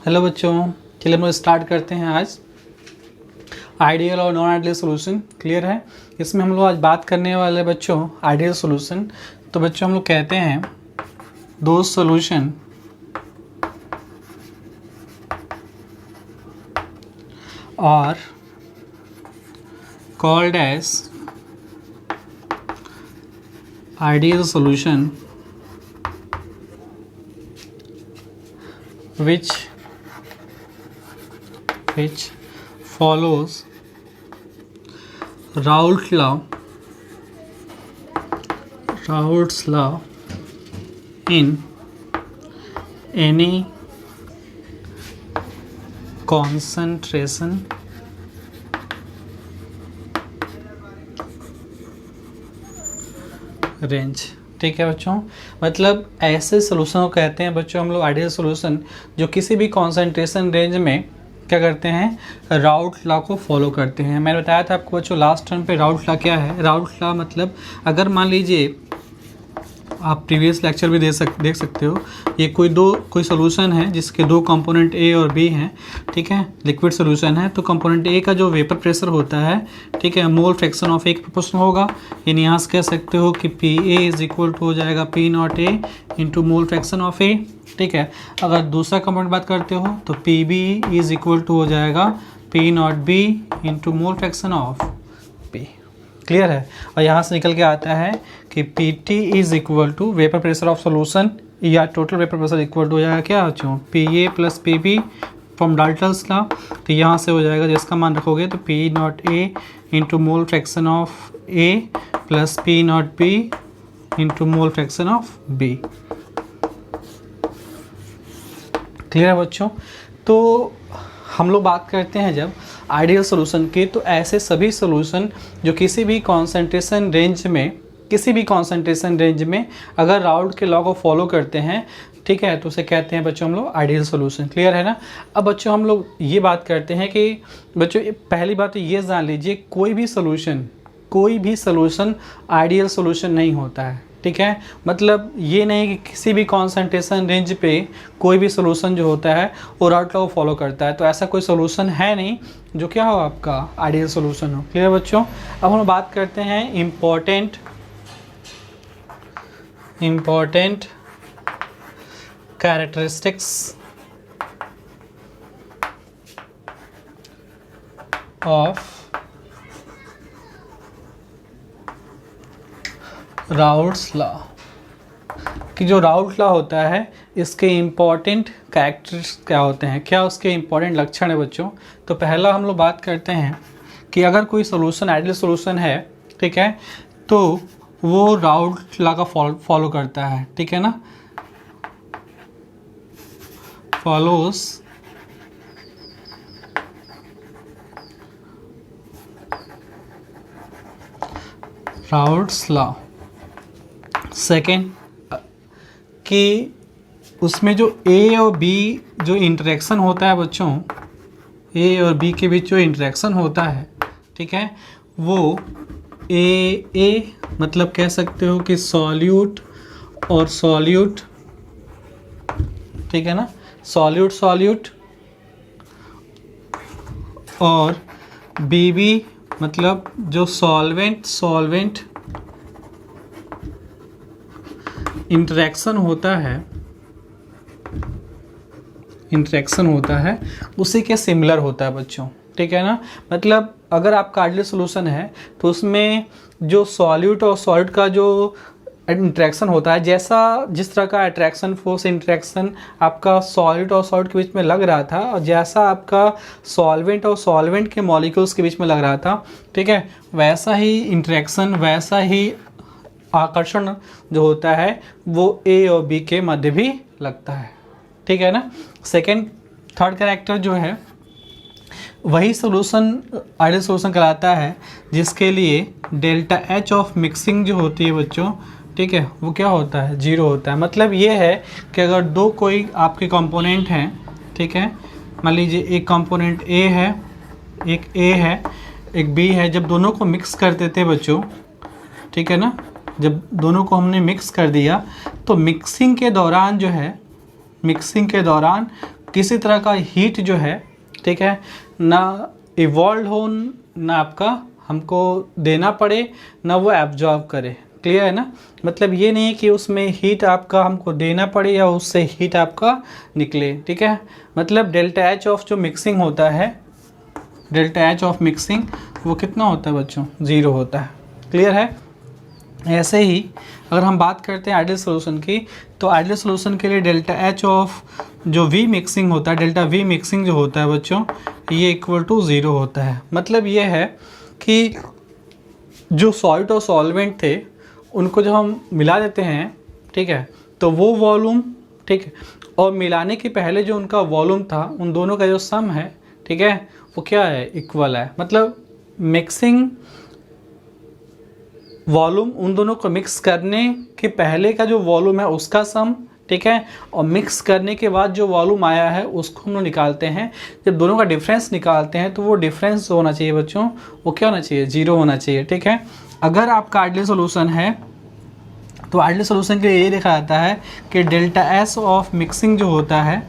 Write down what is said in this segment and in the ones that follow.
Hello बच्चों, चलिए हम लोग स्टार्ट करते हैं आज आइडियल और नॉन आइडियल सॉल्यूशन। क्लियर है। इसमें हम लोग आज बात करने वाले बच्चों आइडियल सॉल्यूशन। तो बच्चों हम लोग कहते हैं दो सॉल्यूशन और called as ideal solution which follows Raoult's law in any concentration range. ठीक है बच्चों, मतलब ऐसे सोल्यूशन को कहते हैं बच्चों हम लोग आइडियल सोल्यूशन जो किसी भी कॉन्सेंट्रेशन रेंज में क्या करते हैं, राउल्ट लॉ को फॉलो करते हैं। मैंने बताया था आपको बच्चों लास्ट टर्म पे राउल्ट लॉ क्या है। राउल्ट लॉ मतलब अगर मान लीजिए आप प्रीवियस लेक्चर भी देख सकते हो, ये कोई सोल्यूशन है जिसके दो कंपोनेंट ए और बी हैं। ठीक है, लिक्विड सोल्यूशन है तो कंपोनेंट ए का जो वेपर प्रेशर होता है, ठीक है, मोल फ्रैक्शन ऑफ ए के प्रोपोर्शनल होगा। यानी यहाँ से कह सकते हो कि P A is equal to हो जाएगा P not A into mole fraction of A. ठीक है, अगर दूसरा कंपोनेंट बात करते हो तो P B is equal to हो जाएगा P not B into mole fraction of P. Clear है। और यहाँ से निकल के आता है कि P T is equal to vapour pressure of solution या total vapour pressure equal to हो जाएगा क्या बच्चों, P A plus P B from Dalton's law. तो यहाँ से हो जाएगा जिसका मान रखोगे तो P not A into mole fraction of A plus P not B into mole fraction of B. Clear है बच्चों। तो हम लोग बात करते हैं जब आइडियल सॉल्यूशन की, तो ऐसे सभी सॉल्यूशन जो किसी भी कॉन्सेंट्रेशन रेंज में अगर राउल्ट के लॉ को फॉलो करते हैं, ठीक है, तो उसे कहते हैं बच्चों हम लोग आइडियल सॉल्यूशन। क्लियर है ना। अब बच्चों हम लोग ये बात करते हैं कि बच्चों पहली बात तो ये जान लीजिए कोई भी सॉल्यूशन आइडियल सॉल्यूशन नहीं होता है। ठीक है, मतलब ये नहीं कि किसी भी कॉन्सेंट्रेशन रेंज पे कोई भी सॉल्यूशन जो होता है वो राउल्ट लॉ को फॉलो करता है। तो ऐसा कोई सॉल्यूशन है नहीं जो क्या हो आपका आइडियल सॉल्यूशन हो। क्लियर बच्चों। अब हम बात करते हैं important characteristics of Raoult's law कि जो राउल्ट लॉ होता है इसके इम्पॉर्टेंट कैरेक्टर्स क्या होते हैं, क्या उसके इम्पॉर्टेंट लक्षण है बच्चों। तो पहला हम लोग बात करते हैं कि अगर कोई सोल्यूशन आइडियल सोल्यूशन है, ठीक है, तो वो राउल्ट लॉ का फॉलो करता है। ठीक है ना, फॉलोज राउल्ट्स लॉ। सेकेंड कि उसमें जो ए और बी जो इंटरेक्शन होता है बच्चों, ए और बी के बीच जो इंटरेक्शन होता है, ठीक है, वो ए मतलब कह सकते हो कि सॉल्यूट और सॉल्यूट, ठीक है ना, सॉल्यूट और बी मतलब जो सॉल्वेंट इंटरेक्शन होता है उसी के सिमिलर होता है बच्चों। ठीक है ना, मतलब अगर आपका आइडियल सॉल्यूशन है तो उसमें जो सॉल्यूट और सॉल्ट का जो इंटरेक्शन होता है, जिस तरह का अट्रैक्शन फोर्स इंटरेक्शन आपका सॉल्यूट और सॉल्ट के बीच में लग रहा था और जैसा आपका सॉल्वेंट और सॉल्वेंट के मॉलिक्यूल्स के बीच में लग रहा था, ठीक है, वैसा ही इंटरेक्शन, वैसा ही आकर्षण जो होता है वो ए और बी के मध्य भी लगता है। ठीक है ना। थर्ड कैरेक्टर जो है वही सॉल्यूशन आइडियल सॉल्यूशन कहलाता है जिसके लिए डेल्टा एच ऑफ मिक्सिंग जो होती है बच्चों, ठीक है, वो क्या होता है, जीरो होता है। मतलब ये है कि अगर दो कोई आपके कंपोनेंट हैं, ठीक है, मान लीजिए एक कंपोनेंट ए है, एक ए है, एक बी है, जब दोनों को मिक्स कर देते बच्चों, ठीक है ना, जब दोनों को हमने मिक्स कर दिया तो मिक्सिंग के दौरान जो है, मिक्सिंग के दौरान किसी तरह का हीट जो है, ठीक है, ना इवॉल्व हो, ना आपका हमको देना पड़े, ना वो एब्जॉर्ब करे। क्लियर है ना? मतलब ये नहीं है कि उसमें हीट आपका हमको देना पड़े या उससे हीट आपका निकले। ठीक है, मतलब डेल्टा एच ऑफ जो मिक्सिंग होता है, डेल्टा एच ऑफ मिक्सिंग वो कितना होता है बच्चों? 0 होता है। क्लियर है? ऐसे ही अगर हम बात करते हैं आइडियल सोल्यूशन की, तो आइडियल सोल्यूशन के लिए डेल्टा एच ऑफ जो वी मिक्सिंग होता है, डेल्टा वी मिक्सिंग जो होता है बच्चों, ये इक्वल टू 0 होता है। मतलब ये है कि जो सॉल्ट और सॉल्वेंट थे उनको जब हम मिला देते हैं, ठीक है, तो वो वॉल्यूम, ठीक है, और मिलाने के पहले जो उनका वॉल्यूम था, उन दोनों का जो सम है, ठीक है, वो क्या है? इक्वल है। मतलब मिक्सिंग वॉल्यूम, उन दोनों को मिक्स करने के पहले का जो वॉल्यूम है उसका सम, ठीक है, और मिक्स करने के बाद जो वॉल्यूम आया है उसको हम लोग निकालते हैं। जब दोनों का डिफरेंस निकालते हैं तो वो डिफरेंस जो होना चाहिए बच्चों, वो क्या होना चाहिए? 0 होना चाहिए। ठीक है, अगर आपका आइडियल सोल्यूशन है तो आइडियल सोल्यूशन के लिए ये देखा जाता है कि डेल्टा एस ऑफ मिक्सिंग जो होता है,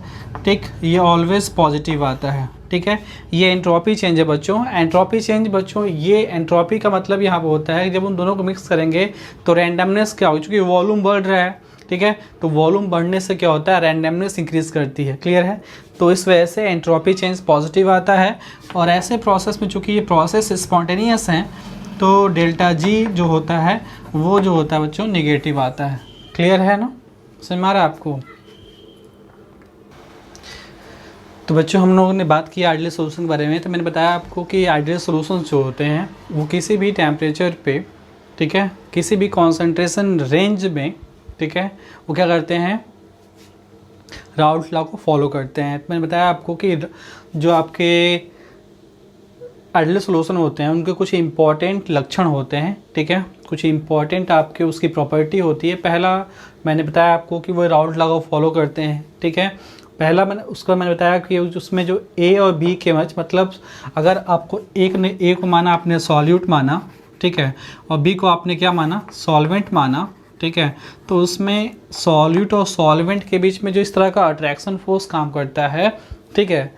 ठीक, ये ऑलवेज पॉजिटिव आता है। ठीक है, ये एंट्रोपी चेंज है बच्चों। एंट्रोपी चेंज बच्चों, ये एंट्रोपी का मतलब यहाँ पर होता है जब उन दोनों को मिक्स करेंगे तो रैंडमनेस क्या हो, चूँकि वॉल्यूम बढ़ रहा है, ठीक है, तो वॉल्यूम बढ़ने से क्या होता है? रैंडमनेस इंक्रीज करती है। क्लियर है? तो इस वजह से एंट्रोपी चेंज पॉजिटिव आता है। और ऐसे प्रोसेस में चूँकि ये प्रोसेस स्पॉन्टेनियस हैं तो डेल्टा जी जो होता है वो जो होता है बच्चों नेगेटिव आता है। क्लियर है ना? समझ में आ रहा है आपको? तो बच्चों हम लोगों ने बात की आइडियल सोल्यूशन के बारे में। तो मैंने बताया आपको कि आइडियल सोल्यूशन जो होते हैं वो किसी भी टेम्परेचर पे, ठीक है, किसी भी कॉन्सेंट्रेशन रेंज में, ठीक है, वो क्या करते हैं? राउल्ट लॉ को फॉलो करते हैं। तो मैंने बताया आपको कि जो आपके आइडियल सोल्यूशन होते हैं उनके कुछ इंपॉर्टेंट लक्षण होते हैं। ठीक है, कुछ इंपॉर्टेंट आपके उसकी प्रॉपर्टी होती है। पहला मैंने बताया आपको कि वो राउल्ट लॉ को फॉलो करते हैं। ठीक है, पहला मैंने बताया कि उसमें जो ए और बी के मच, मतलब अगर आपको एक ने ए को माना आपने सॉल्यूट माना, ठीक है, और बी को आपने क्या माना? सॉल्वेंट माना, ठीक है, तो उसमें सॉल्यूट और सॉल्वेंट के बीच में जो इस तरह का अट्रैक्शन फोर्स काम करता है, ठीक है,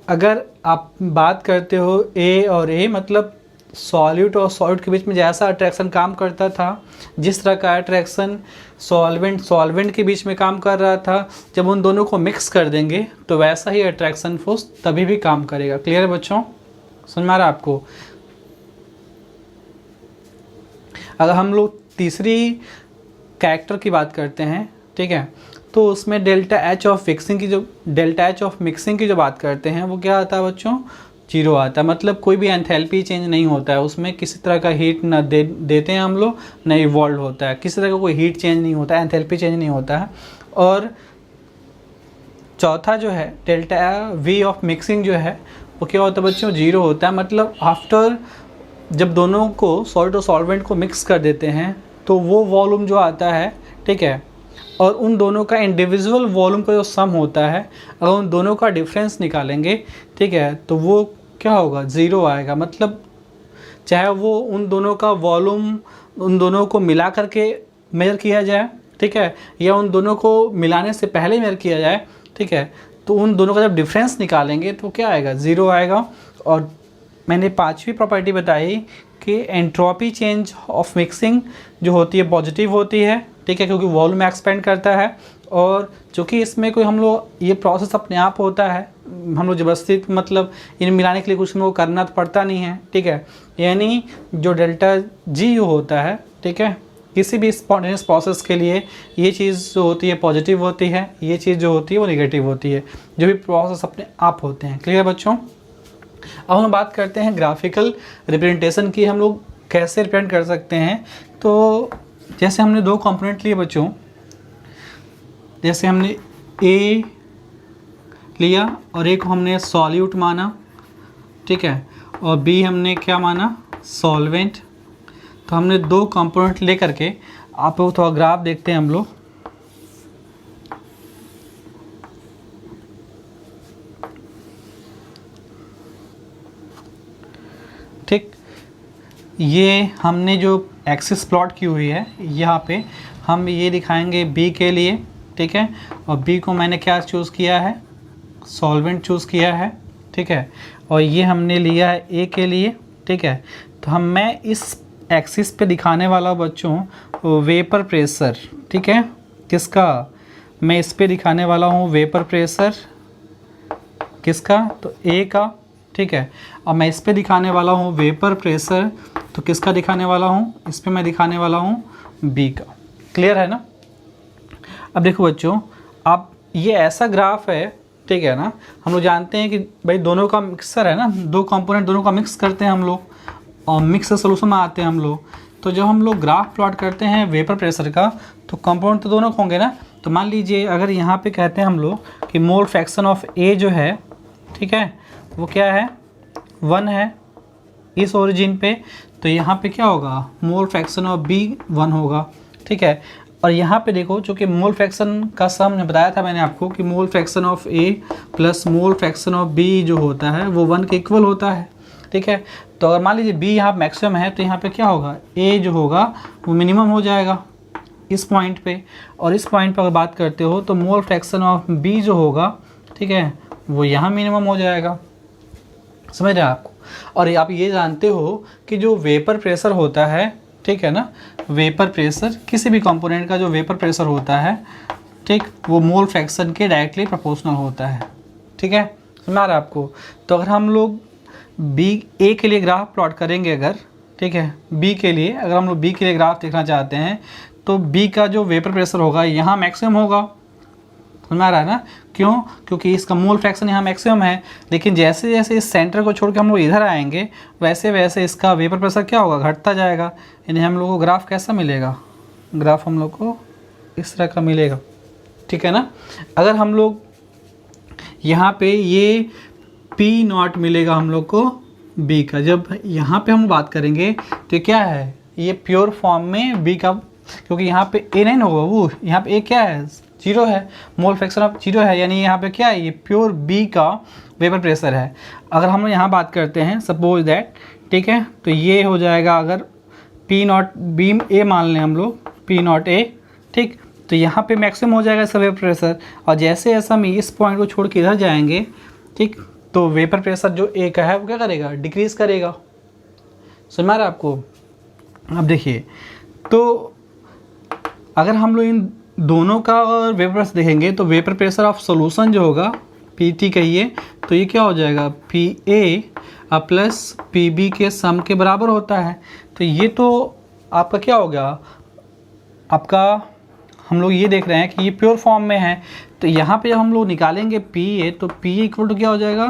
अगर आप बात करते हो ए और ए, मतलब सॉल्यूट और सॉल्यूट के बीच में जैसा अट्रैक्शन काम करता था, जिस तरह का अट्रैक्शन सॉल्वेंट के बीच में काम कर रहा था, जब उन दोनों को मिक्स कर देंगे तो वैसा ही अट्रैक्शन फोर्स तभी भी काम करेगा। क्लियर है बच्चों? समझ में आ रहा है आपको? अगर हम लोग तीसरी कैरेक्टर की बात करते हैं, ठीक है, तो उसमें डेल्टा एच ऑफ मिक्सिंग की जो बात करते हैं वो क्या आता है बच्चों? 0 आता है। मतलब कोई भी एंथैल्पी चेंज नहीं होता है उसमें, किसी तरह का हीट न देते हैं हम लोग, न इवॉल्व होता है, किसी तरह का कोई हीट चेंज नहीं होता है, एंथैल्पी चेंज नहीं होता है। और चौथा जो है डेल्टा वी ऑफ मिक्सिंग जो है वो क्या होता है बच्चों? 0 होता है। मतलब आफ्टर जब दोनों को सॉल्ट और सॉल्वेंट को मिक्स कर देते हैं तो वो वॉल्यूम जो आता है, ठीक है, और उन दोनों का इंडिविजुअल वॉल्यूम का जो सम होता है, अगर उन दोनों का डिफरेंस निकालेंगे, ठीक है, तो वो क्या होगा? 0 आएगा। मतलब चाहे वो उन दोनों का वॉल्यूम उन दोनों को मिला करके मेजर किया जाए, ठीक है, या उन दोनों को मिलाने से पहले मेजर किया जाए, ठीक है, तो उन दोनों का जब डिफरेंस निकालेंगे तो क्या आएगा? 0 आएगा। और मैंने पांचवी प्रॉपर्टी बताई कि एंट्रोपी चेंज ऑफ मिक्सिंग जो होती है पॉजिटिव होती है, ठीक है, क्योंकि वॉल्यूम एक्सपेंड करता है। और चूँकि इसमें कोई हम लोग ये प्रोसेस अपने आप होता है, हम लोग ज़बरदस्ती मतलब इन मिलाने के लिए कुछ हम लोग करना तो पड़ता नहीं है, ठीक है, यानी जो डेल्टा जी होता है, ठीक है, किसी भी स्पॉन्टेनियस प्रोसेस के लिए ये चीज़ जो होती है पॉजिटिव होती है, ये चीज़ जो होती है वो नेगेटिव होती है, जो भी प्रोसेस अपने आप होते हैं। क्लियर बच्चों? अब हम बात करते हैं ग्राफिकल रिप्रेजेंटेशन की, हम लोग कैसे रिप्रेजेंट कर सकते हैं। तो जैसे हमने 2 कंपोनेंट लिए बच्चों, जैसे हमने ए लिया और एक हमने सॉल्यूट माना, ठीक है, और बी हमने क्या माना? सॉल्वेंट। तो हमने 2 कंपोनेंट ले करके आप थोड़ा ग्राफ देखते हैं हम लोग। ठीक, ये हमने जो एक्सिस प्लॉट की हुई है यहाँ पे हम ये दिखाएंगे बी के लिए, ठीक है, और बी को मैंने क्या चूज़ किया है, सॉल्वेंट चूज़ किया है, ठीक है। और ये हमने लिया है ए के लिए, ठीक है। तो मैं इस एक्सिस पे दिखाने वाला बच्चों वेपर प्रेशर, ठीक है, किसका, मैं इस पे दिखाने वाला हूँ वेपर प्रेशर किसका, तो ए का, ठीक है। और मैं इस पे दिखाने वाला हूँ वेपर प्रेशर, तो किसका दिखाने वाला हूँ, इस पे मैं दिखाने वाला हूँ बी का। क्लियर है ना। अब देखो बच्चों, अब ये ऐसा ग्राफ है, ठीक है ना। हम लोग जानते हैं कि भाई दोनों का मिक्सर है ना, दो कंपोनेंट दोनों का मिक्स करते हैं हम लोग और मिक्सर सोल्यूशन में आते हैं हम लोग। तो जब हम लोग ग्राफ प्लॉट करते हैं वेपर प्रेशर का, तो कंपोनेंट तो दोनों होंगे ना। तो मान लीजिए अगर यहाँ पे कहते हैं हम लोग कि मोल फ्रैक्शन ऑफ ए जो है, ठीक है, वो क्या है, 1 है इस ओरिजिन पे, तो यहाँ पे क्या होगा, मोल फ्रैक्शन ऑफ बी 1 होगा, ठीक है। और यहाँ पे देखो, चूँकि मोल फ्रैक्शन का सम ने बताया था मैंने आपको कि mole fraction of A plus mole fraction of B जो होता है वो 1 के इक्वल होता है, ठीक है। तो अगर मान लीजिए बी यहाँ मैक्सिमम है, तो यहाँ पे क्या होगा, ए जो होगा वो मिनिमम हो जाएगा इस पॉइंट पे। और इस पॉइंट पर अगर बात करते हो तो मोल फ्रैक्शन ऑफ बी जो होगा, ठीक है, वो यहाँ मिनिमम हो जाएगा। समझ रहे हैं आपको। और आप ये जानते हो कि जो वेपर प्रेशर होता है, ठीक है ना, वेपर प्रेशर किसी भी कंपोनेंट का जो वेपर प्रेशर होता है, ठीक, वो मोल फ्रैक्शन के डायरेक्टली प्रोपोर्शनल होता है, ठीक है, समझ आ रहा है आपको। तो अगर हम लोग बी ए के लिए ग्राफ प्लॉट करेंगे अगर, ठीक है, बी के लिए अगर हम लोग बी के लिए ग्राफ देखना चाहते हैं, तो बी का जो वेपर प्रेशर होगा यहाँ मैक्सिमम होगा, समझ आ रहा है ना। क्यों, क्योंकि इसका मोल फ्रैक्शन यहाँ मैक्सिमम है। लेकिन जैसे जैसे इस सेंटर को छोड़ के हम लोग इधर आएंगे, वैसे वैसे इसका वेपर प्रेशर क्या होगा, घटता जाएगा। यानी हम लोग को ग्राफ कैसा मिलेगा, ग्राफ हम लोग को इस तरह का मिलेगा, ठीक है ना। अगर हम लोग यहाँ पे ये पी नॉट मिलेगा हम लोग को बी का, जब यहाँ पे हम बात करेंगे तो क्या है, ये प्योर फॉर्म में बी का, क्योंकि यहाँ पे ए नहीं होगा, वो यहाँ पे ए क्या है, 0 है, मोल फ्रैक्शन ऑफ 0 है, यानी यहाँ पे क्या है, ये प्योर बी का वेपर प्रेशर है। अगर हम यहाँ बात करते हैं सपोज दैट, ठीक है, तो ये हो जाएगा, अगर पी नॉट बी ए मान लें हम लोग, पी नॉट ए, ठीक, तो यहाँ पे मैक्सिमम हो जाएगा इसका वेपर प्रेशर। और जैसे ऐसा हम इस पॉइंट को छोड़ के इधर जाएंगे, ठीक, तो वेपर प्रेशर जो ए का है वो क्या करेगा, डिक्रीज़ करेगा। समझ में आ रहा है आपको। अब देखिए, तो अगर हम लोग इन दोनों का वेपर प्रेशर देखेंगे तो वेपर प्रेशर ऑफ सॉल्यूशन जो होगा पी टी कहिए, तो ये क्या हो जाएगा, P A plus P B के सम के बराबर होता है। तो ये तो आपका क्या हो गया, आपका हम लोग ये देख रहे हैं कि ये प्योर फॉर्म में है। तो यहाँ पे जब हम लोग निकालेंगे पी ए, तो पी ए इक्वल टू क्या हो जाएगा,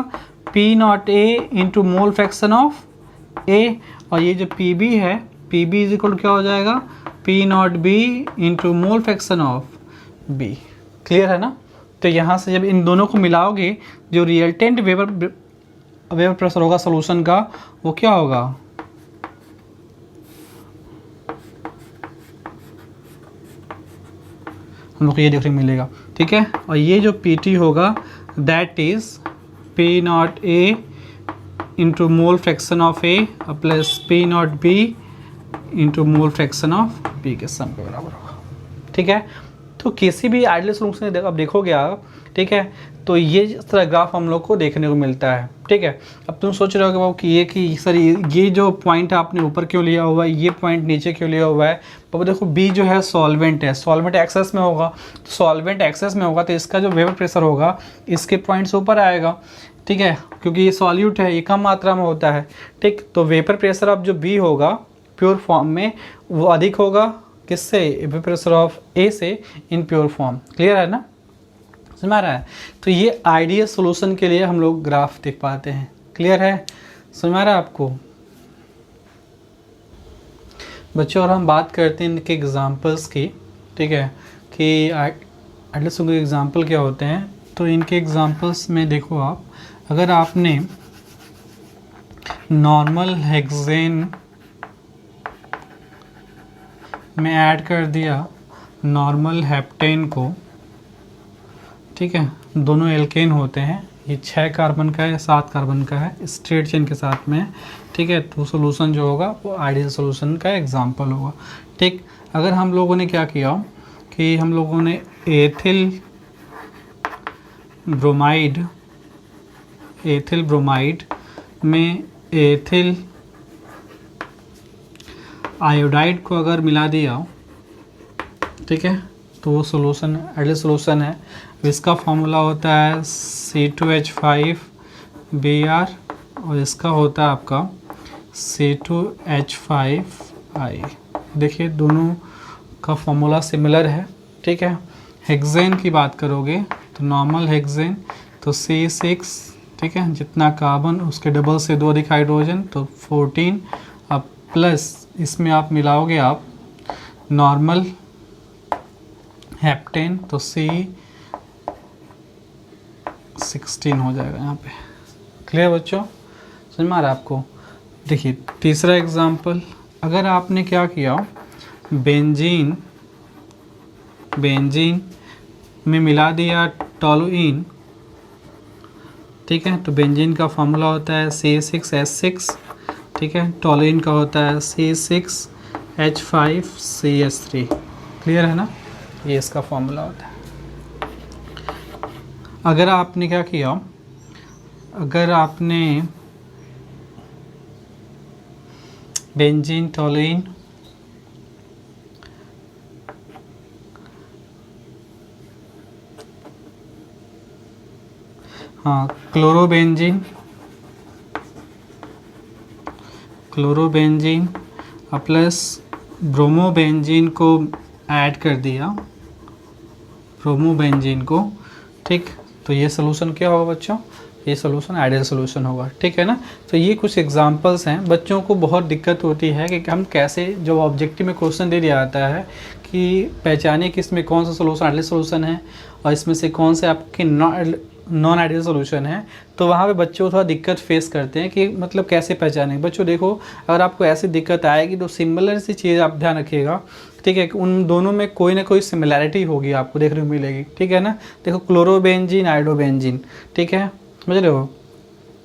P not A into mole fraction of A, और ये जो पी बी है, P B is equal to क्या हो जाएगा, P not B into mole fraction of B. Clear है ना। तो यहाँ से जब इन दोनों को मिलाओगे, जो रिजल्टेंट वेपर प्रेशर होगा सॉल्यूशन का, वो क्या होगा, हम लोग को ये देखने को मिलेगा, ठीक है। और ये जो पी टी होगा that is P not A into mole fraction of A plus P not B into mole fraction of B के सम के बराबर होगा, ठीक है। तो किसी भी आइडियल सॉल्यूशन अब देखोगे आप, ठीक है, तो ये इस तरह ग्राफ हम लोग को देखने को मिलता है, ठीक है। अब तुम सोच रहे हो कि बाबू कि ये कि सर ये जो पॉइंट आपने ऊपर क्यों लिया हुआ है, ये पॉइंट नीचे क्यों लिया हुआ है। बाबू देखो, बी जो है सॉल्वेंट है, सॉल्वेंट एक्सेस में होगा, तो सॉल्वेंट एक्सेस में होगा तो इसका जो वेपर प्रेशर होगा इसके पॉइंट्स ऊपर आएगा, ठीक है, क्योंकि ये सॉल्यूट है, ये कम मात्रा में होता है, ठीक। तो वेपर प्रेशर अब जो बी होगा प्योर फॉर्म में वो अधिक होगा किससे, वेपर प्रेशर ऑफ ए से इन प्योर फॉर्म। क्लियर है ना, समझ आ रहा है। तो ये आइडियल सॉल्यूशन के लिए हम लोग ग्राफ देख पाते हैं। क्लियर है, समझ आ रहा है आपको बच्चों। और हम बात करते हैं इनके एग्जांपल्स की, ठीक है, कि आइडियल सॉल्यूशन के एग्जांपल क्या होते हैं। तो इनके एग्जांपल्स में देखो आप, अगर आपने नॉर्मल हेक्सेन में ऐड कर दिया नॉर्मल हेप्टेन को, ठीक है, दोनों एल्केन होते हैं, ये 6 कार्बन का है, 7 कार्बन का है, स्ट्रेट चेन के साथ में, ठीक है। तो सॉल्यूशन जो होगा वो आइडियल सॉल्यूशन का एग्जांपल होगा, ठीक। अगर हम लोगों ने क्या किया कि हम लोगों ने एथिल ब्रोमाइड, एथिल ब्रोमाइड में एथिल आयोडाइड को अगर मिला दिया, ठीक है, तो वो सोलूशन आइडियल सोलूशन है। इसका फॉर्मूला होता है C2H5Br और इसका होता है आपका C2H5I। देखिए दोनों का फॉर्मूला सिमिलर है, ठीक है। हेक्सेन की बात करोगे तो नॉर्मल हेक्सेन तो C6, ठीक है, जितना कार्बन उसके डबल से 2 अधिक हाइड्रोजन तो 14, अब प्लस इसमें आप मिलाओगे आप नॉर्मल हेप्टेन तो C16 हो जाएगा यहाँ पे। क्लियर बच्चों, समझ में आ रहा है आपको? देखिए तीसरा एग्जाम्पल, अगर आपने क्या किया, बेंजीन में मिला दिया टॉलुइन, ठीक है, तो बेंजीन का फॉर्मूला होता है C6H6, ठीक है, टॉलुइन का होता है C6H5CH3। क्लियर है ना, ये इसका फॉर्मूला होता है। अगर आपने क्या किया, अगर आपने benzene toluene chlorobenzene plus bromobenzene को ऐड कर दिया, ब्रोमोबेंजीन को, ठीक, तो ये सोल्यूशन क्या होगा बच्चों? ये सोल्यूशन आइडियल सोल्यूशन होगा, ठीक है ना। तो ये कुछ एग्जांपल्स हैं। बच्चों को बहुत दिक्कत होती है कि हम कैसे, जब ऑब्जेक्टिव में क्वेश्चन दे दिया जाता है कि पहचानिए कि इसमें कौन सा सोल्यूशन आइडियल सोल्यूशन है और इसमें से कौन से आपके नॉन आइडियल सोल्यूशन है, तो वहाँ पे बच्चों थोड़ा दिक्कत फेस करते हैं कि मतलब कैसे पहचाने। बच्चों देखो, अगर आपको ऐसी दिक्कत आएगी तो सिमिलर सी चीज़ आप ध्यान रखिएगा, ठीक है, उन दोनों में कोई ना कोई सिमिलैरिटी होगी आपको देखने को मिलेगी, ठीक है ना। देखो क्लोरोबेंजीन, आयोडोबेंजीन, ठीक है, समझ रहे हो,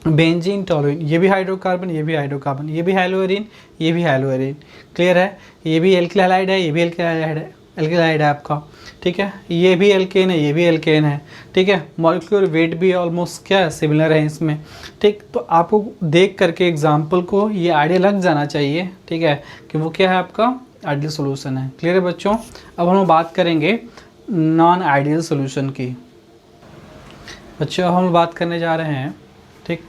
बेंजीन टॉलुइन, ये भी हाइड्रोकार्बन, ये भी हाइड्रोकार्बन, ये भी हाइलोएरिन, ये भी हाइलोएरिन। क्लियर है, ये भी एल्किल हैलाइड है, ये भी एल्किल हैलाइड है आपका, ठीक है, ये भी एल्केन है, ये भी एल्केन है, ठीक है। मॉलिक्यूलर वेट भी ऑलमोस्ट क्या है, सिमिलर है इसमें, ठीक। तो आपको देख करके एग्जाम्पल को ये आइडिया लग जाना चाहिए, ठीक है, कि वो क्या है, आपका आइडियल सोल्यूशन है। क्लियर है बच्चों। अब हम बात करेंगे नॉन आइडियल सोल्यूशन की। बच्चों हम बात करने जा रहे हैं, ठीक,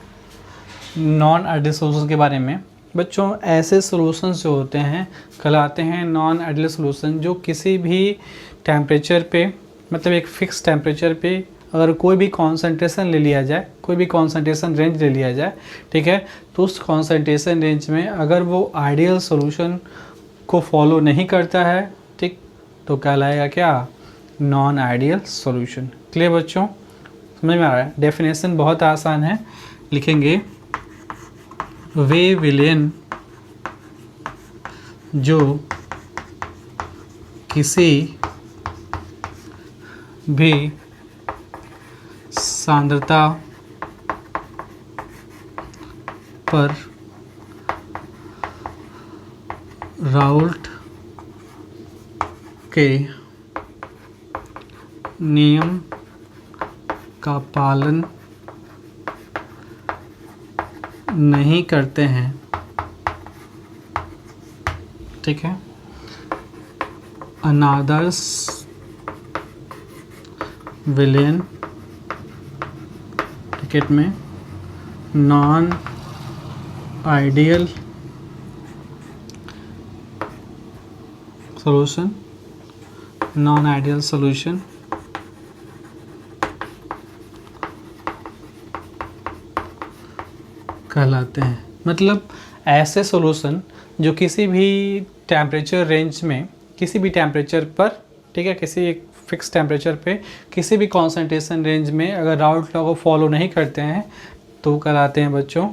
नॉन आइडियल सोल्यूशन के बारे में। बच्चों ऐसे सोल्यूशंस जो होते हैं कहलाते हैं नॉन आइडियल सोल्यूशन, जो किसी भी टेम्परेचर पे, मतलब एक फिक्स टेम्परेचर पे अगर कोई भी कॉन्सेंट्रेशन ले लिया जाए, कोई भी कॉन्सेंट्रेशन रेंज ले लिया जाए, ठीक है, तो उस कॉन्सेंट्रेशन रेंज में अगर वो आइडियल सोल्यूशन को फॉलो नहीं करता है, ठीक, तो कहलाएगा क्या, नॉन आइडियल सोल्यूशन। क्लियर बच्चों, समझ में आ रहा है? डेफिनेशन बहुत आसान है, लिखेंगे वे विलेन जो किसी भी सांद्रता पर राउल्ट के नियम का पालन नहीं करते हैं, ठीक है, अनादर्स विलेन ब्रैकेट में non ideal solution, non ideal solution कहलाते हैं। मतलब ऐसे सॉल्यूशन जो किसी भी टेम्परेचर रेंज में, किसी भी टेम्परेचर पर, ठीक है, किसी एक फिक्स टेम्परेचर पे किसी भी कॉन्सेंट्रेशन रेंज में अगर राउल्ट लॉ को फॉलो नहीं करते हैं तो कहलाते हैं बच्चों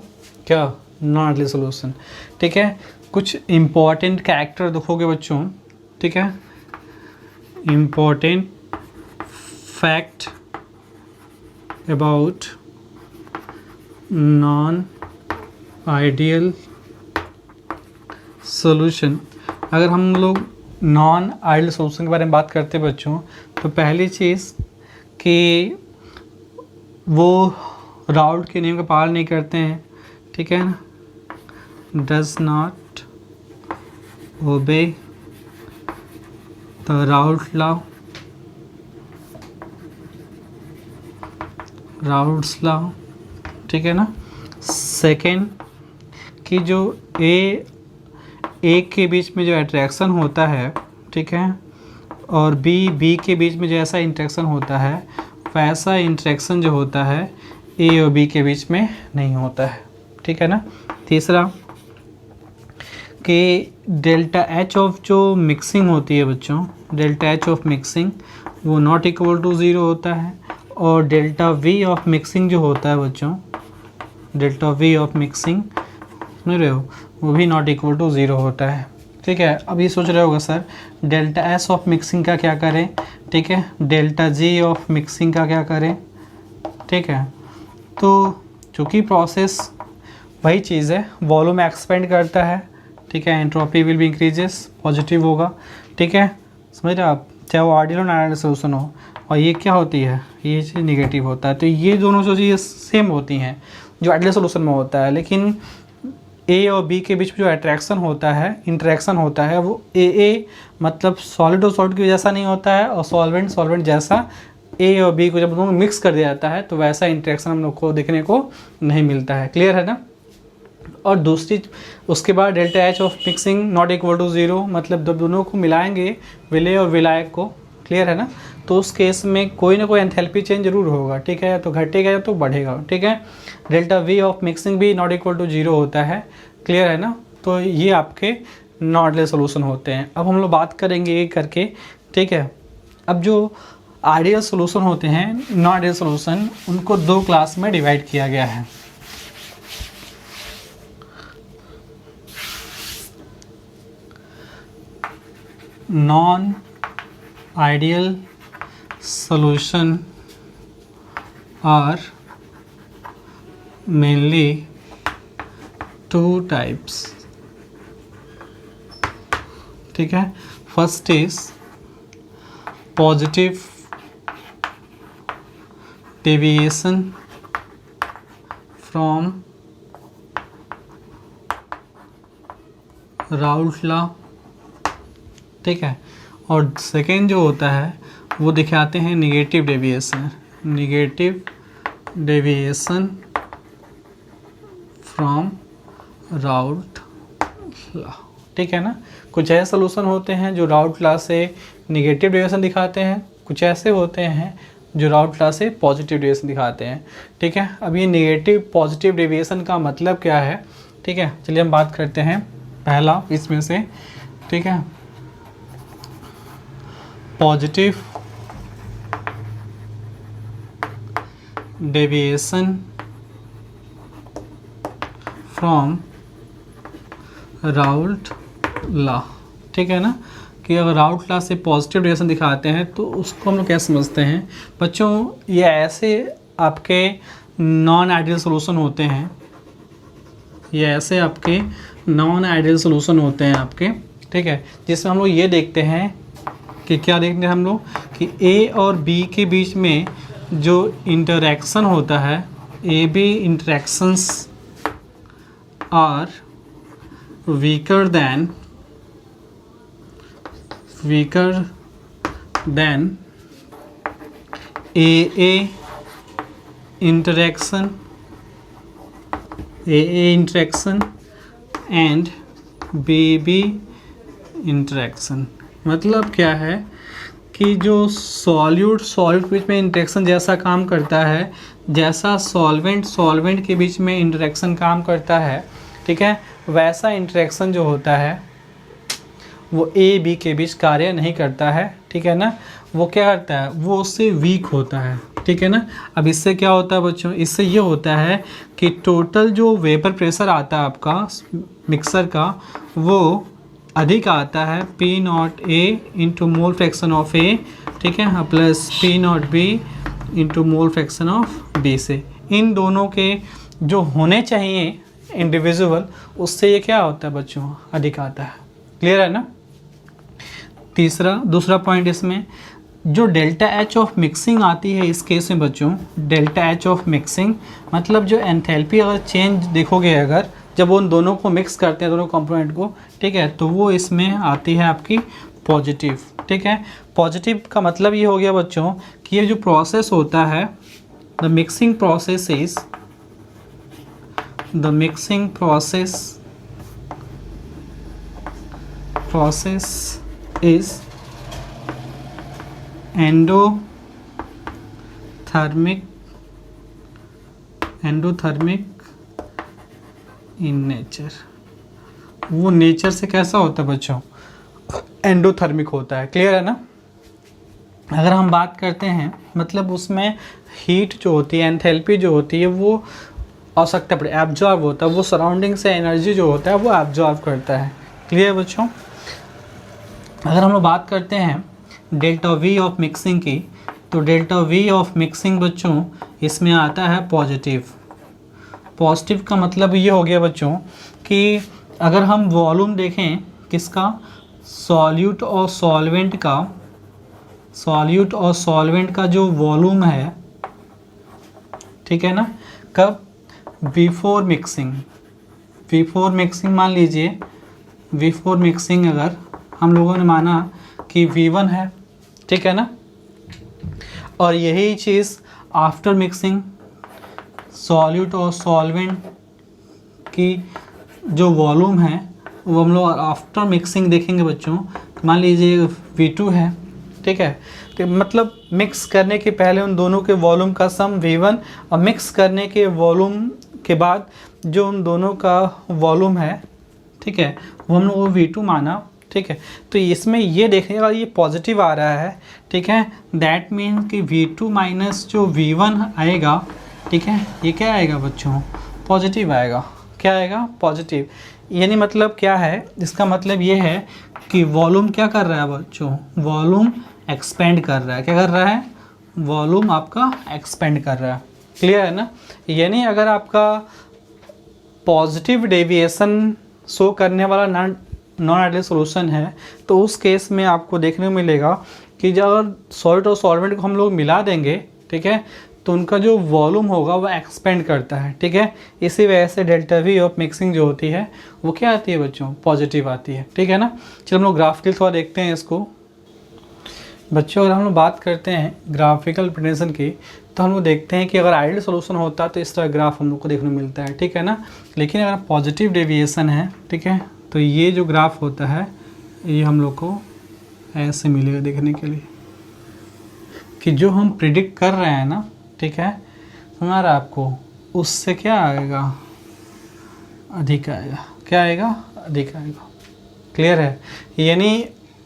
क्या, नॉन आइडियल सॉल्यूशन, ठीक है। कुछ इम्पॉर्टेंट कैरेक्टर देखोगे बच्चों, ठीक है, important fact about non ideal solution. अगर हम लोग नॉन आइडियल सॉल्यूशन के बारे में बात करते हैं बच्चों, तो पहली चीज़ कि वो राउट के नियम का पालन नहीं करते हैं, ठीक है ना, does not obey the route law, routes law, ठीक है ना। सेकेंड कि जो ए के बीच में जो अट्रैक्शन होता है, ठीक है, और बी के बीच में जो ऐसा इंटरेक्शन होता है, वैसा इंटरेक्शन जो होता है ए और बी के बीच में नहीं होता है, ठीक है ना। तीसरा कि डेल्टा एच ऑफ जो मिक्सिंग होती है बच्चों, डेल्टा एच ऑफ मिक्सिंग वो नॉट इक्वल टू ज़ीरो होता है, और डेल्टा वी ऑफ मिक्सिंग जो होता है बच्चों, डेल्टा वी ऑफ मिक्सिंग सुन रहे हो, वो भी नॉट इक्वल टू ज़ीरो होता है, ठीक है। अब ये सोच रहे होगा sir delta S of mixing का क्या करें, ठीक है, डेल्टा जी ऑफ मिक्सिंग का क्या करें, ठीक है। तो चूँकि प्रोसेस वही चीज़ है, वॉल्यूम एक्सपेंड करता है, ठीक है, entropy will be increases, positive होगा, ठीक है, समझ रहे आप, चाहे वो आइडियल और नॉन आइडियल सोल्यूशन हो, और ये क्या होती है, ये चीज़ निगेटिव होता है। तो ये दोनों जो चीज़ें सेम होती हैं जो आइडियल सोल्यूशन में होता है, लेकिन ए और बी के बीच में जो अट्रैक्शन होता है, इंटरेक्शन होता है, वो ए मतलब सॉलिड और सॉलिड की जैसा नहीं होता है, और सॉल्वेंट जैसा ए और बी को जब दोनों मिक्स कर दिया जाता है तो वैसा इंटरेक्शन हम लोग को देखने को नहीं मिलता है। क्लियर है ना। और दूसरी उसके बाद delta H of mixing not equal to zero, मतलब जब दोनों को मिलाएंगे विलय और विलायक को, क्लियर है ना, तो उस केस में कोई ना कोई एंथैल्पी चेंज जरूर होगा, ठीक है, या तो घटेगा या तो बढ़ेगा, ठीक है। डेल्टा वी ऑफ मिक्सिंग भी नॉट इक्वल टू ज़ीरो होता है, क्लियर है ना। तो ये आपके नॉन आइडियल सोल्यूशन होते हैं। अब हम लोग बात करेंगे ये करके, ठीक है। अब जो आइडियल सोल्यूशन होते हैं, नॉन आइडियल सोल्यूशन, उनको दो क्लास में डिवाइड किया गया है। Non ideal solution are mainly two types, ठीक है। First is positive deviation from route law, ठीक है, और सेकेंड जो होता है वो दिखाते हैं negative deviation, negative deviation from route law, ठीक है ना। कुछ ऐसे सोल्यूशन होते हैं जो राउट लॉ से निगेटिव डेविएशन दिखाते हैं, कुछ ऐसे होते हैं जो राउट लॉ से पॉजिटिव डेविएशन दिखाते हैं, ठीक है। अब ये निगेटिव पॉजिटिव डेविएशन का मतलब क्या है, ठीक है, चलिए हम बात करते हैं पहला इसमें से, ठीक है। Positive deviation from route law, ठीक है ना, कि अगर राउट लॉ से पॉजिटिव डेविएशन दिखाते हैं तो उसको हम लोग क्या समझते हैं बच्चों, ये ऐसे आपके नॉन आइडियल सोल्यूशन होते हैं, ये ऐसे आपके नॉन आइडियल सोल्यूशन होते हैं आपके, ठीक है, जिसमें हम लोग ये देखते हैं कि क्या देखते हैं हम लोग कि ए और बी के बीच में जो इंटरेक्शन होता है, A B interactions are weaker than A interaction and B interaction. मतलब क्या है कि जो सॉल्यूट के बीच में इंटरेक्शन जैसा काम करता है, जैसा सॉल्वेंट के बीच में इंटरेक्शन काम करता है, ठीक है, वैसा इंटरेक्शन जो होता है वो ए बी के बीच कार्य नहीं करता है, ठीक है ना। वो क्या करता है, वो उससे वीक होता है, ठीक है ना। अब इससे क्या होता है बच्चों, इससे ये होता है कि टोटल जो वेपर प्रेशर आता है आपका मिक्सर का, वो अधिक आता है P not A into mole fraction of A, ठीक है, plus P not B into mole fraction of B से। इन दोनों के जो होने चाहिए इंडिविजुअल, उससे ये क्या होता है बच्चों, अधिक आता है। क्लियर है ना। दूसरा पॉइंट इसमें जो डेल्टा एच ऑफ मिक्सिंग आती है इस केस में बच्चों, डेल्टा एच ऑफ मिक्सिंग मतलब जो एंथैल्पी अगर चेंज देखोगे, अगर जब उन दोनों को मिक्स करते हैं दोनों कंपोनेंट को, ठीक है, तो वो इसमें आती है आपकी पॉजिटिव। ठीक है, पॉजिटिव का मतलब ये हो गया बच्चों कि ये जो प्रोसेस होता है, the mixing process is endothermic in nature. वो नेचर से कैसा होता है बच्चों, एंडोथर्मिक होता है। क्लियर है ना। अगर हम बात करते हैं मतलब उसमें हीट जो होती है, एंथैल्पी जो होती है, वो आवश्यकता पड़े एब्जॉर्ब होता है, वो सराउंडिंग से एनर्जी जो होता है वो एब्जॉर्ब करता है। क्लियर बच्चों। अगर हम लोग बात करते हैं डेल्टा वी ऑफ मिक्सिंग की, तो डेल्टा वी ऑफ मिक्सिंग बच्चों इसमें आता है पॉजिटिव। पॉजिटिव का मतलब ये हो गया बच्चों कि अगर हम वॉल्यूम देखें किसका, सॉल्यूट और सॉल्वेंट का जो वॉल्यूम है, ठीक है ना, कब, बिफोर मिक्सिंग मान लीजिए, बिफोर मिक्सिंग अगर हम लोगों ने माना कि V1 है, ठीक है ना, और यही चीज़ आफ्टर मिक्सिंग सॉल्यूट और सॉल्वेंट की जो वॉल्यूम है वो हम लोग आफ्टर मिक्सिंग देखेंगे बच्चों। मान लीजिए V2 है, ठीक है, तो मतलब मिक्स करने के पहले उन दोनों के वॉल्यूम का सम V1 और मिक्स करने के वॉल्यूम के बाद जो उन दोनों का वॉल्यूम है, ठीक है, वो हम लोग वो V2 माना। ठीक है, तो इसमें ये देखिएगा ये पॉजिटिव आ रहा है, ठीक है, दैट मीन्स कि V2 माइनस जो V1 आएगा, ठीक है, ये क्या आएगा बच्चों, पॉजिटिव आएगा। क्या आएगा, पॉजिटिव। यानी मतलब क्या है, इसका मतलब ये है कि वॉल्यूम क्या कर रहा है बच्चों, वॉल्यूम एक्सपेंड कर रहा है। क्या कर रहा है, वॉल्यूम आपका एक्सपेंड कर रहा है। क्लियर है ना। यानी अगर आपका पॉजिटिव डेविएशन शो करने वाला नॉन आइडियल सॉल्यूशन है, तो उस केस में आपको देखने को मिलेगा कि जब अगर सॉल्ट और सॉल्वेंट को हम लोग मिला देंगे, ठीक है, तो उनका जो वॉल्यूम होगा वो एक्सपेंड करता है। ठीक है, इसी वजह से डेल्टा वी ऑफ मिक्सिंग जो होती है वो क्या आती है बच्चों, पॉजिटिव आती है। ठीक है ना। चलो हम लोग ग्राफिकल थोड़ा देखते हैं इसको बच्चों। अगर हम लोग बात करते हैं ग्राफिकल रिप्रेजेंटेशन की, तो हम लोग देखते हैं कि अगर आइडियल सॉल्यूशन होता तो इस तरह ग्राफ हम लोग को देखने को मिलता है। ठीक है ना। लेकिन अगर पॉजिटिव डेविएशन है, ठीक है, तो ये जो ग्राफ होता है ये हम लोग को ऐसे मिलेगा देखने के लिए कि जो हम प्रिडिक्ट कर रहे हैं ना, ठीक है, हमारा आपको उससे क्या आएगा, अधिक आएगा। क्या आएगा, अधिक आएगा। क्लियर है। यानी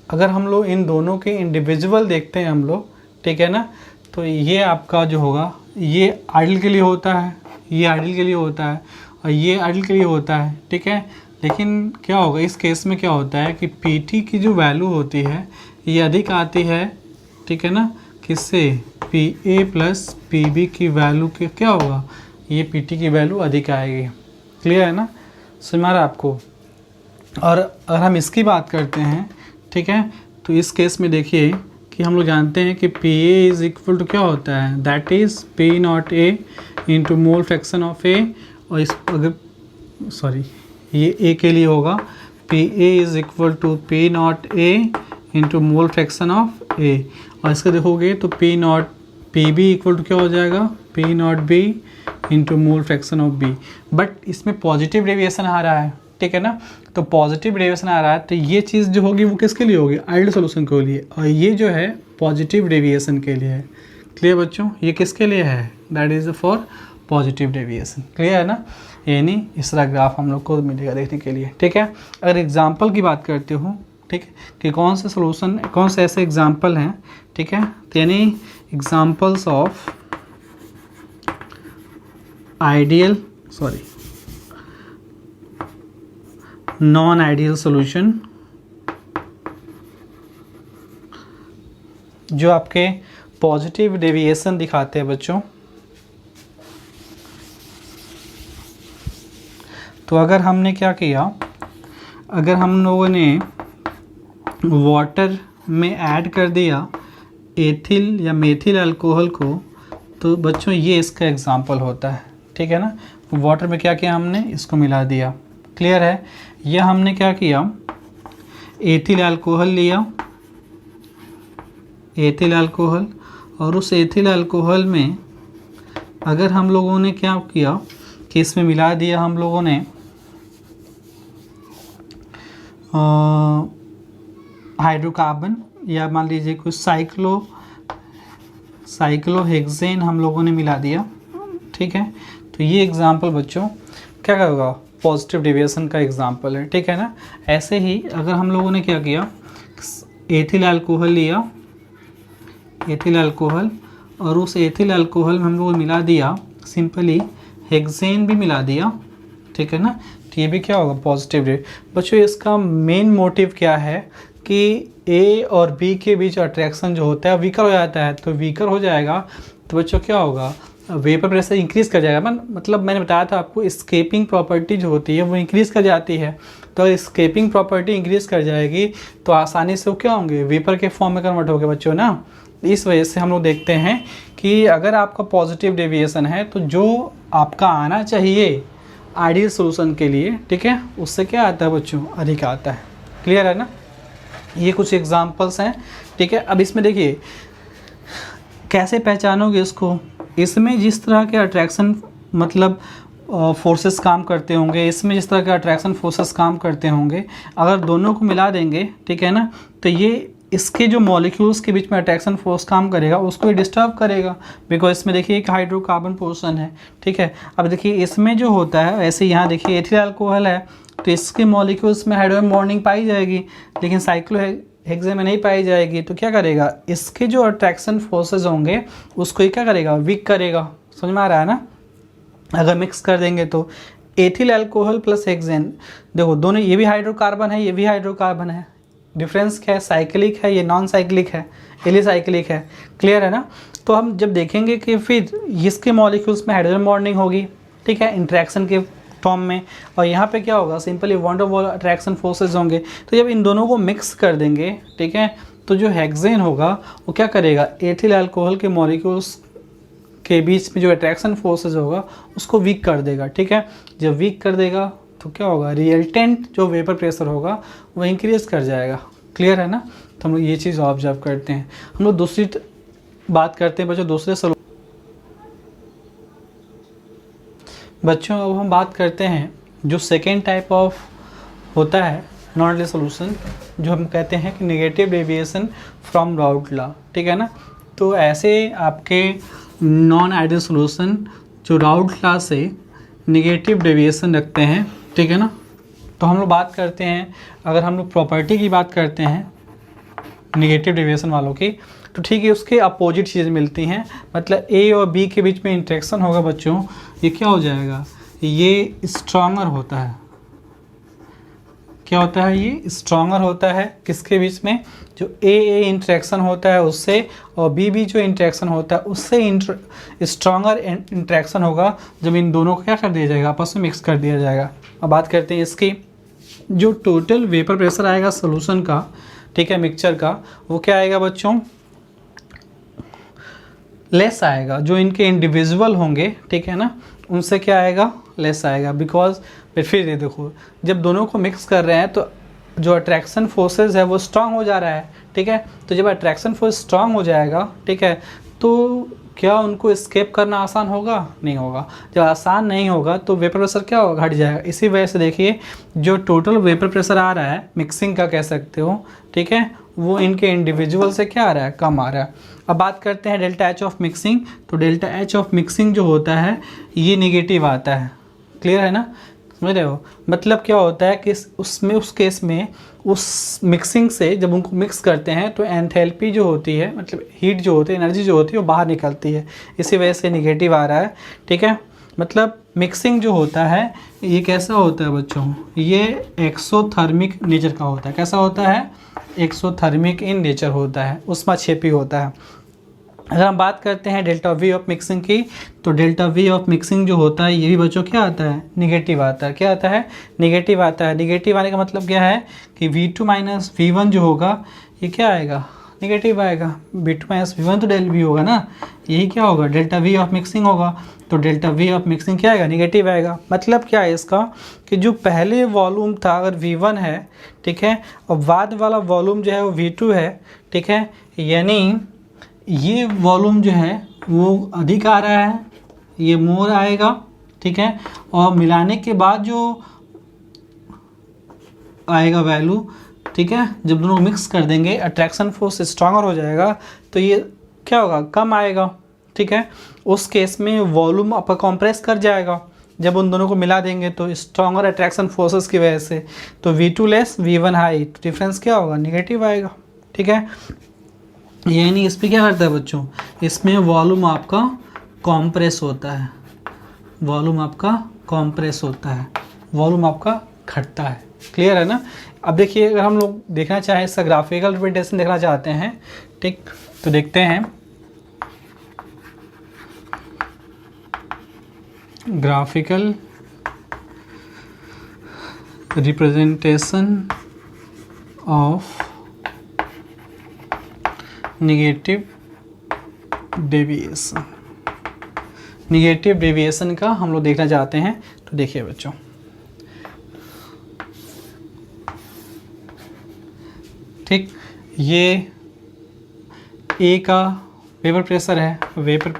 अगर हम लोग इन दोनों के इंडिविजुअल देखते हैं हम लोग, ठीक है ना, तो ये आपका जो होगा ये आइडियल के लिए होता है, ये आइडियल के लिए होता है और ये आइडियल के लिए होता है। ठीक है, लेकिन क्या होगा इस केस में, क्या होता है कि PT की जो वैल्यू होती है ये अधिक आती है। ठीक है ना, किससे, PA प्लस PB की वैल्यू के क्या होगा, ये PT की वैल्यू अधिक आएगी। क्लियर है ना, समझ में आ रहा है आपको। और अगर हम इसकी बात करते हैं, ठीक है, तो इस केस में देखिए कि हम लोग जानते हैं कि PA इज इक्वल टू क्या होता है, that is P naught A into mole fraction of A। और इस अगर सॉरी ये A के लिए होगा PA is equal to P naught A into mole fraction of A। और इसका देखोगे तो P naught PB equal to क्या हो जाएगा, P naught B into mole fraction of B। But इसमें पॉजिटिव डेविएशन आ रहा है। ठीक है ना, तो पॉजिटिव डेविएशन आ रहा है तो ये चीज़ जो होगी वो किसके लिए होगी, आइडियल सॉल्यूशन के लिए, और ये जो है पॉजिटिव डेविएशन के लिए है। क्लियर बच्चों, ये किसके लिए है, that is for positive deviation. Clear है ना। यानी इस तरह ग्राफ हम लोग को मिलेगा देखने के लिए। ठीक है, अगर एग्जाम्पल की बात करते हो, ठीक है, कि कौन से सॉल्यूशन, कौन से ऐसे एग्जाम्पल हैं, ठीक है, तो यानी examples of ideal non ideal solution जो आपके पॉजिटिव डेविएशन दिखाते हैं बच्चों। तो अगर हमने क्या किया, अगर हम लोगों ने वाटर में ऐड कर दिया एथिल या मेथिल अल्कोहल को, तो बच्चों ये इसका एग्जाम्पल होता है, ठीक है ना। वाटर में क्या किया हमने, इसको मिला दिया, क्लियर है। यह हमने क्या किया, एथिल अल्कोहल लिया, एथिल अल्कोहल, और उस एथिल अल्कोहल में अगर हम लोगों ने क्या किया कि इसमें मिला दिया हम लोगों ने हाइड्रोकार्बन, या मान लीजिए कुछ साइक्लोहेक्सेन हम लोगों ने मिला दिया, ठीक है। तो ये एग्जाम्पल बच्चों क्या होगा, पॉजिटिव डेविएशन का एग्जाम्पल है, ठीक है ना। ऐसे ही अगर हम लोगों ने क्या किया, एथिल अल्कोहल लिया, एथिल अल्कोहल, और उस एथिल अल्कोहल में हम लोग मिला दिया सिंपली हेक्सेन भी मिला दिया, ठीक है ना। तो ये भी क्या होगा, पॉजिटिव रे। बच्चों इसका मेन मोटिव क्या है कि ए और बी के बीच अट्रैक्शन जो होता है वीकर हो जाता है, तो वीकर हो जाएगा तो बच्चों क्या होगा, वेपर प्रेशर इंक्रीज़ कर जाएगा। मतलब मैंने बताया था आपको, स्केपिंग प्रॉपर्टी जो होती है वो इंक्रीज़ कर जाती है। तो स्केपिंग प्रॉपर्टी इंक्रीज़ कर जाएगी तो आसानी से वो क्या होंगे, वेपर के फॉर्म में कन्वर्ट होंगे बच्चों ना। इस वजह से हम लोग देखते हैं कि अगर आपका पॉजिटिव डेविएशन है तो जो आपका आना चाहिए आइडियल सोल्यूशन के लिए, ठीक है, उससे क्या आता है बच्चों, अधिक आता है। क्लियर है ना। ये कुछ एग्जांपल्स हैं, ठीक है। अब इसमें देखिए कैसे पहचानोगे इसको, इसमें जिस तरह के अट्रैक्शन मतलब फोर्सेस काम करते होंगे, इसमें जिस तरह के अट्रैक्शन फोर्सेस काम करते होंगे, अगर दोनों को मिला देंगे, ठीक है ना, तो ये इसके जो मॉलिक्यूल्स के बीच में अट्रैक्शन फोर्स काम करेगा उसको डिस्टर्ब करेगा, बिकॉज इसमें देखिए एक हाइड्रोकार्बन पोर्शन है, ठीक है। अब देखिए इसमें जो होता है, ऐसे यहाँ देखिए एथिल अल्कोहल है तो इसके मॉलिक्यूल्स में हाइड्रोजन बॉन्डिंग पाई जाएगी, लेकिन साइक्लोहेक्सेन में नहीं पाई जाएगी। तो क्या करेगा, इसके जो अट्रैक्शन फोर्सेज होंगे उसको ये क्या करेगा, वीक करेगा। समझ में आ रहा है ना। अगर मिक्स कर देंगे तो एथिल अल्कोहल प्लस हेक्सेन, देखो दोनों, ये भी हाइड्रोकार्बन है, ये भी हाइड्रोकार्बन है, डिफरेंस क्या है, साइक्लिक है, ये नॉन साइक्लिक है, एलिसाइक्लिक है। क्लियर है ना। तो हम जब देखेंगे कि फिर इसके मॉलिक्यूल्स में हाइड्रोजन बॉन्डिंग होगी, ठीक है, इंट्रैक्शन के फॉर्म में, और यहाँ पे क्या होगा, simply one two one attraction forces होंगे। तो जब इन दोनों को मिक्स कर देंगे, ठीक है, तो जो हेक्सेन होगा वो क्या करेगा, एथिल अल्कोहल के मॉलिक्यूल्स के बीच में जो अट्रैक्शन फोर्सेज होगा उसको वीक कर देगा, ठीक है। जब वीक कर देगा तो क्या होगा, रिजल्टेंट जो वेपर प्रेशर होगा वो इंक्रीज कर जाएगा। क्लियर है ना। तो हम लोग ये चीज़ ऑब्जर्व करते हैं। हम लोग दूसरी बात करते हैं बच्चों, बच्चों अब हम बात करते हैं जो सेकेंड टाइप ऑफ होता है नॉन आइडियल सोल्यूशन, जो हम कहते हैं कि negative deviation from route law, ठीक है ना। तो ऐसे आपके नॉन आइडियल सोल्यूशन जो राउट लॉ से नेगेटिव डेविएशन रखते हैं, ठीक है ना। तो हम लोग बात करते हैं, अगर हम लोग प्रॉपर्टी की बात करते हैं नेगेटिव डेविएशन वालों की, तो ठीक है उसके अपोजिट चीज़ें मिलती हैं। मतलब ए और बी के बीच में इंटरेक्शन होगा बच्चों, ये क्या हो जाएगा, ये स्ट्रॉन्गर होता है। क्या होता है, ये स्ट्रॉन्गर होता है किसके बीच में, जो ए इंटरेक्शन होता है उससे, और बी जो इंटरेक्शन होता है उससे स्ट्रॉन्गर इंटरेक्शन होगा जब इन दोनों को क्या कर दिया जाएगा, आपस में मिक्स कर दिया जाएगा। अब बात करते हैं इसकी, जो टोटल वेपर प्रेशर आएगा सोल्यूशन का, ठीक है, मिक्सचर का, वो क्या आएगा बच्चों, लेस आएगा। जो इनके इंडिविजुअल होंगे, ठीक है ना, उनसे क्या आएगा, लेस आएगा। बिकॉज फिर ये देखो, जब दोनों को मिक्स कर रहे हैं तो जो अट्रैक्शन फोर्सेस है वो स्ट्रांग हो जा रहा है, ठीक है। तो जब अट्रैक्शन फोर्स स्ट्रांग हो जाएगा, ठीक है, तो क्या उनको एस्केप करना आसान होगा, नहीं होगा। जब आसान नहीं होगा तो वेपर प्रेशर क्या होगा, घट जाएगा। इसी वजह से देखिए जो टोटल वेपर प्रेशर आ रहा है मिक्सिंग का कह सकते हो, ठीक है, वो इनके इंडिविजुअल से क्या आ रहा है, कम आ रहा है। अब बात करते हैं डेल्टा एच ऑफ मिक्सिंग। तो डेल्टा एच ऑफ मिक्सिंग जो होता है ये नेगेटिव आता है। क्लियर है ना, समझ रहे हो। मतलब क्या होता है कि उसमें उस केस में उस मिक्सिंग से जब उनको मिक्स करते हैं तो एंथैल्पी जो होती है, मतलब हीट जो होती है, एनर्जी जो होती है वो बाहर निकलती है, इसी वजह से निगेटिव आ रहा है, ठीक है। मतलब मिक्सिंग जो होता है ये कैसा होता है बच्चों, ये एक्सोथर्मिक नेचर का होता है। कैसा होता है, एक्सोथर्मिक इन नेचर होता है, उष्माक्षेपी होता है। अगर हम बात करते हैं डेल्टा वी ऑफ मिक्सिंग की, तो डेल्टा वी ऑफ मिक्सिंग जो होता है ये भी बच्चों क्या आता है, निगेटिव आता है। क्या आता है, निगेटिव आता है। निगेटिव आने का मतलब क्या है कि V2 माइनस V1 जो होगा ये क्या आएगा, निगेटिव आएगा। V2 माइनस V1 तो डेल V होगा ना, यही क्या होगा, डेल्टा V ऑफ मिक्सिंग होगा। तो डेल्टा V ऑफ मिक्सिंग क्या आएगा, निगेटिव आएगा। मतलब क्या है इसका कि जो पहले वॉल्यूम था अगर V1 है, ठीक है, और बाद वाला वॉल्यूम जो है वो V2 है, ठीक है, यानी ये वॉल्यूम जो है वो अधिक आ रहा है, ये मोर आएगा, ठीक है, और मिलाने के बाद जो आएगा वैल्यू, ठीक है, जब दोनों मिक्स कर देंगे अट्रैक्शन फोर्स स्ट्रॉन्गर हो जाएगा, तो ये क्या होगा, कम आएगा, ठीक है। उस केस में वॉल्यूम आपका कॉम्प्रेस कर जाएगा जब उन दोनों को मिला देंगे तो स्ट्रॉन्गर अट्रैक्शन फोर्सेस की वजह से। तो V2 लेस V1 हाई, तो डिफरेंस क्या होगा, निगेटिव आएगा, ठीक है। यानी इस पर क्या करता है बच्चों, इसमें वॉल्यूम आपका कॉम्प्रेस होता है, वॉल्यूम आपका कॉम्प्रेस होता है, वॉल्यूम आपका घटता है। क्लियर है ना। अब देखिए अगर हम लोग देखना चाहें इसका ग्राफिकल रिप्रेजेंटेशन देखना चाहते हैं, ठीक, तो देखते हैं graphical representation of negative deviation, negative deviation का हम लोग देखना चाहते हैं। तो देखिए बच्चों, ठीक, ये ए का वेपर प्रेशर है, वेपर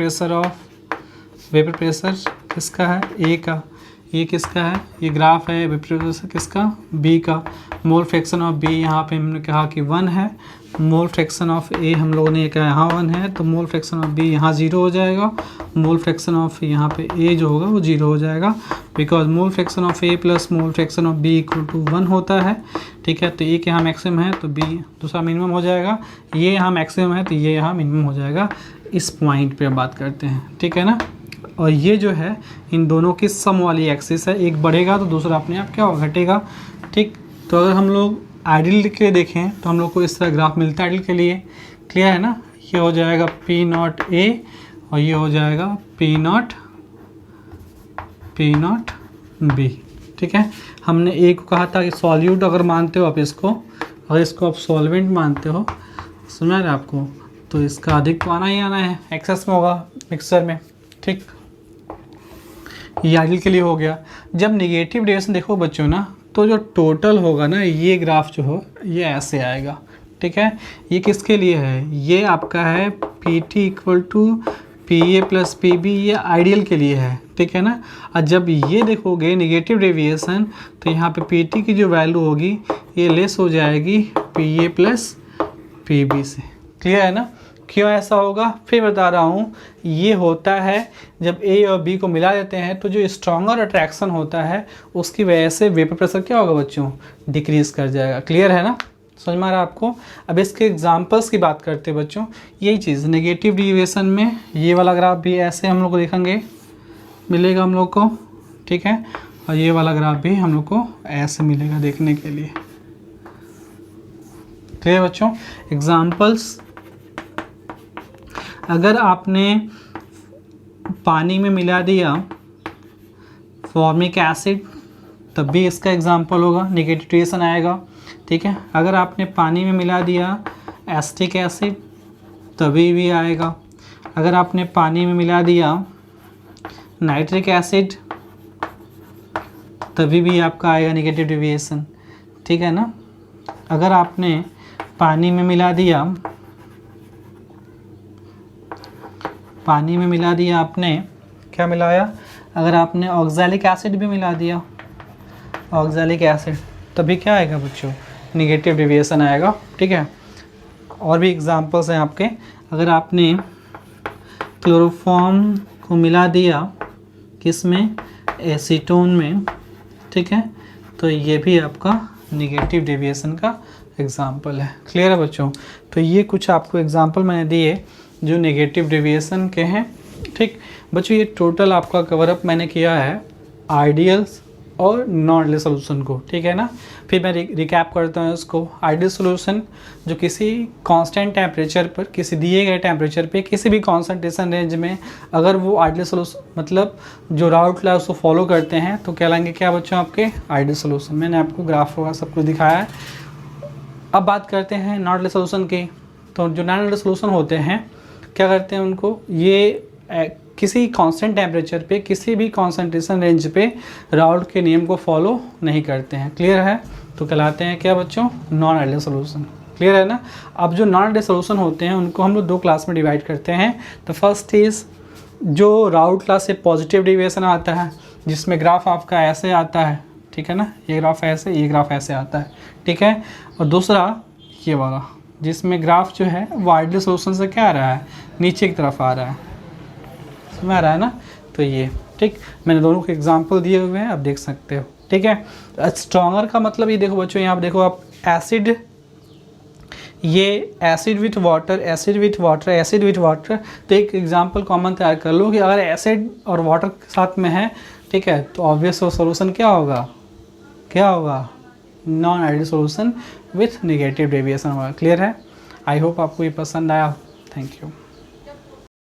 प्रेशर किसका है, ए का, ये किसका है, ये ग्राफ है वेपर प्रेशर किसका, बी का। मोल फ्रैक्शन ऑफ बी यहाँ पे हमने कहा कि 1 है, मोल फ्रैक्शन ऑफ ए हम लोगों ने कहा यहाँ 1 है, तो मोल फ्रैक्शन ऑफ बी यहाँ 0 हो जाएगा, मोल फ्रैक्शन ऑफ यहाँ पे ए जो होगा वो 0 हो जाएगा, because mole fraction of A plus mole fraction of B equal to 1 होता है, ठीक है। तो ए के यहाँ मैक्सिमम है तो बी दूसरा मिनिमम हो जाएगा, ये यहाँ मैक्सिमम है तो ये यहाँ मिनिमम हो जाएगा। इस पॉइंट पे बात करते हैं, ठीक है ना। और ये जो है इन दोनों की सम वाली एक्सिस है, एक बढ़ेगा तो दूसरा अपने आप क्या होगा, घटेगा, ठीक। तो अगर हम लोग आइडियल के लिए देखें तो हम लोग को इस तरह ग्राफ मिलता है आइडियल के लिए, क्लियर है ना। ये हो जाएगा P नॉट ए और ये हो जाएगा P नॉट बी, ठीक है। हमने ए को कहा था कि सॉल्यूट अगर मानते हो आप इसको, अगर इसको आप सॉल्वेंट मानते हो, सुना है आपको, तो इसका अधिक तो आना ही आना है, एक्सेस में होगा मिक्सचर में, ठीक। ये आइडियल के लिए हो गया। जब नेगेटिव डेविएशन देखो बच्चों ना, तो जो टोटल होगा ना, ये ग्राफ जो हो ये ऐसे आएगा, ठीक है। ये किसके लिए है, ये आपका है PT equal to PA plus PB, ये आइडियल के लिए है, ठीक है ना। और जब ये देखोगे नेगेटिव डेविएशन, तो यहाँ पे PT की जो वैल्यू होगी ये लेस हो जाएगी PA प्लस PB से, क्लियर है ना। क्यों ऐसा होगा फिर बता रहा हूँ, ये होता है जब ए और बी को मिला देते हैं तो जो स्ट्रॉन्गर अट्रैक्शन होता है उसकी वजह से वेपर प्रेशर क्या होगा बच्चों, डिक्रीज कर जाएगा, क्लियर है ना, समझ में आ रहा है आपको। अब इसके एग्जांपल्स की बात करते हैं बच्चों, यही चीज़ नेगेटिव डेविएशन में ये वाला ग्राफ भी ऐसे हम लोग को देखेंगे मिलेगा हम लोग को, ठीक है, और ये वाला ग्राफ भी हम लोग को ऐसे मिलेगा देखने के लिए, क्लियर बच्चों। एग्जाम्पल्स, अगर आपने पानी में मिला दिया फॉर्मिक एसिड तब भी इसका एग्जांपल होगा, नेगेटिव डेविएशन आएगा, ठीक है। अगर आपने पानी में मिला दिया एसिटिक एसिड तभी भी आएगा। अगर आपने पानी में मिला दिया नाइट्रिक एसिड तभी भी आपका आएगा नेगेटिव डेविएशन, ठीक है ना। अगर आपने पानी में मिला दिया आपने क्या मिलाया, अगर आपने ऑक्सैलिक एसिड भी मिला दिया, ऑक्सैलिक एसिड, तभी क्या आएगा बच्चों, नेगेटिव डेविएशन आएगा, ठीक है। और भी एग्जांपल्स हैं आपके, अगर आपने क्लोरोफॉर्म को मिला दिया किस में, एसीटोन में, ठीक है, तो ये भी आपका नेगेटिव डेविएशन का एग्जांपल है, क्लियर है बच्चों। तो ये कुछ आपको एग्जांपल मैंने दिए जो नेगेटिव डेविएशन के हैं, ठीक बच्चों। ये टोटल आपका कवरअप मैंने किया है आइडियल्स और नॉन आइडियल सोल्यूशन को, ठीक है ना। फिर मैं रिकैप करता हूँ इसको। आइडियल सोल्यूशन जो किसी कांस्टेंट टेम्परेचर पर, किसी दिए गए टेम्परेचर पे, किसी भी कॉन्सेंट्रेशन रेंज में अगर वो आइडियल सोल्यूशन मतलब जो राउट ला उसको फॉलो करते हैं तो कहलाएंगे क्या बच्चों, आपके आइडियल सोल्यूशन। मैंने आपको ग्राफ वगैरह सब कुछ दिखाया है। अब बात करते हैं नॉन आइडियल सोल्यूशन की। तो जो नॉन आइडियल सोल्यूशन होते हैं क्या करते हैं उनको, ये किसी कांस्टेंट टेम्परेचर पे किसी भी कॉन्सेंट्रेशन रेंज पे राउल्ट के नियम को फॉलो नहीं करते हैं। क्लियर है? तो कहलाते हैं क्या बच्चों, नॉन आइडियल सोल्यूशन। क्लियर है ना? अब जो नॉन आइडियल सोल्यूशन होते हैं उनको हम लोग 2 क्लास में डिवाइड करते हैं। तो फर्स्ट इज जो राउल्ट क्लास से पॉजिटिव डेविएशन आता है, जिसमें ग्राफ आपका ऐसे आता है, ठीक है ना, ये ग्राफ ऐसे, ये ग्राफ ऐसे आता है, ठीक है। और दूसरा ये वाला जिसमें ग्राफ जो है वो आइडियल सोल्यूशन से क्या आ रहा है, नीचे की तरफ आ रहा है, समझ आ रहा है ना। तो ये ठीक, मैंने दोनों के एग्जांपल दिए हुए हैं, आप देख सकते हो, ठीक है। स्ट्रॉन्गर का मतलब ये देखो बच्चों, यहाँ आप देखो आप एसिड, ये acid with water, acid with water, acid with water. तो एक एग्जांपल कॉमन तैयार कर लो कि अगर एसिड और वाटर साथ में है, ठीक है, तो ऑब्वियस सोल्यूशन क्या होगा, क्या होगा, non ideal solution with negative deviation होगा। क्लियर है? आई होप आपको ये पसंद आया। Thank you.